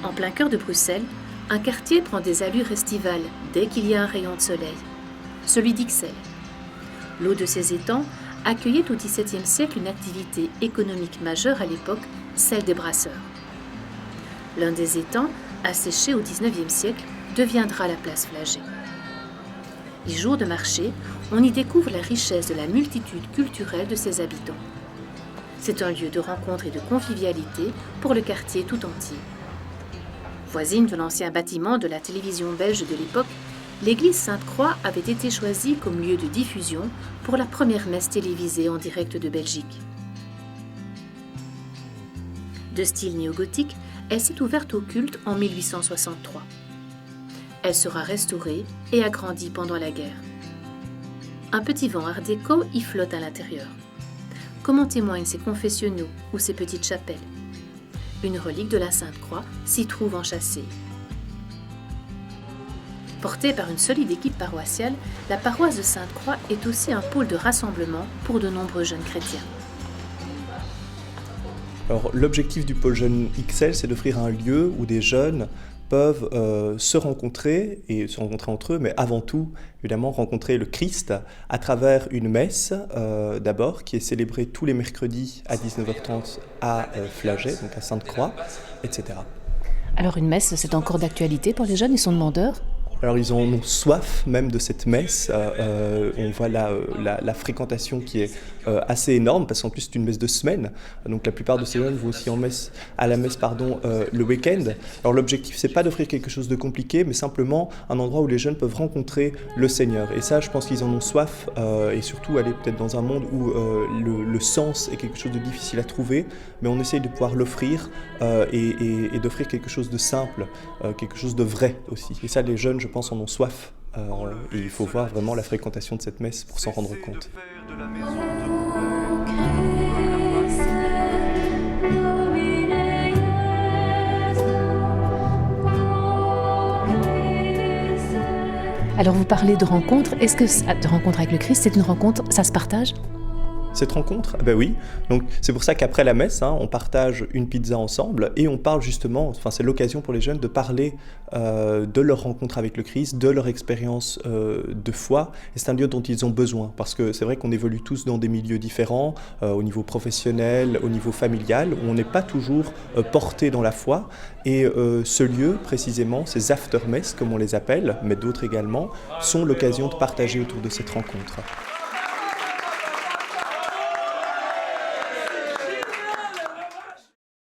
En plein cœur de Bruxelles, un quartier prend des allures estivales dès qu'il y a un rayon de soleil, celui d'Ixelles. L'eau de ces étangs accueillait au XVIIe siècle une activité économique majeure à l'époque, celle des brasseurs. L'un des étangs, asséché au XIXe siècle, deviendra la place Flagey. Les jours de marché, on y découvre la richesse de la multitude culturelle de ses habitants. C'est un lieu de rencontre et de convivialité pour le quartier tout entier. Voisine de l'ancien bâtiment de la télévision belge de l'époque, l'église Sainte-Croix avait été choisie comme lieu de diffusion pour la première messe télévisée en direct de Belgique. De style néo-gothique, elle s'est ouverte au culte en 1863. Elle sera restaurée et agrandie pendant la guerre. Un petit vent art déco y flotte à l'intérieur, comme en témoignent ses confessionnaux ou ses petites chapelles. Une relique de la Sainte-Croix s'y trouve enchâssée. Portée par une solide équipe paroissiale, la paroisse de Sainte-Croix est aussi un pôle de rassemblement pour de nombreux jeunes chrétiens. Alors, l'objectif du pôle jeune XL, c'est d'offrir un lieu où des jeunes peuvent se rencontrer entre eux, mais avant tout, évidemment, rencontrer le Christ à travers une messe, d'abord, qui est célébrée tous les mercredis à 19h30 à Flagey, donc à Sainte-Croix, etc. Alors une messe, c'est encore d'actualité pour les jeunes, ils sont demandeurs ? Alors ils ont soif même de cette messe, on voit la fréquentation qui est assez énorme parce qu'en plus c'est une messe de semaine, donc la plupart de ces jeunes vont aussi à la messe le week-end. Alors l'objectif c'est pas d'offrir quelque chose de compliqué mais simplement un endroit où les jeunes peuvent rencontrer le Seigneur et ça je pense qu'ils en ont soif et surtout aller peut-être dans un monde où le sens est quelque chose de difficile à trouver mais on essaye de pouvoir l'offrir et d'offrir quelque chose de simple, quelque chose de vrai aussi et ça les jeunes je pense en ont soif et il faut voir vraiment la fréquentation de cette messe pour s'en rendre compte. Alors vous parlez de rencontre, est-ce que de rencontre avec le Christ, c'est une rencontre, ça se partage ? Cette rencontre, ben oui, donc c'est pour ça qu'après la messe, on partage une pizza ensemble et on parle justement, c'est l'occasion pour les jeunes de parler de leur rencontre avec le Christ, de leur expérience de foi et c'est un lieu dont ils ont besoin parce que c'est vrai qu'on évolue tous dans des milieux différents, au niveau professionnel, au niveau familial, où on n'est pas toujours porté dans la foi et ce lieu précisément, ces after-mess comme on les appelle, mais d'autres également, sont l'occasion de partager autour de cette rencontre.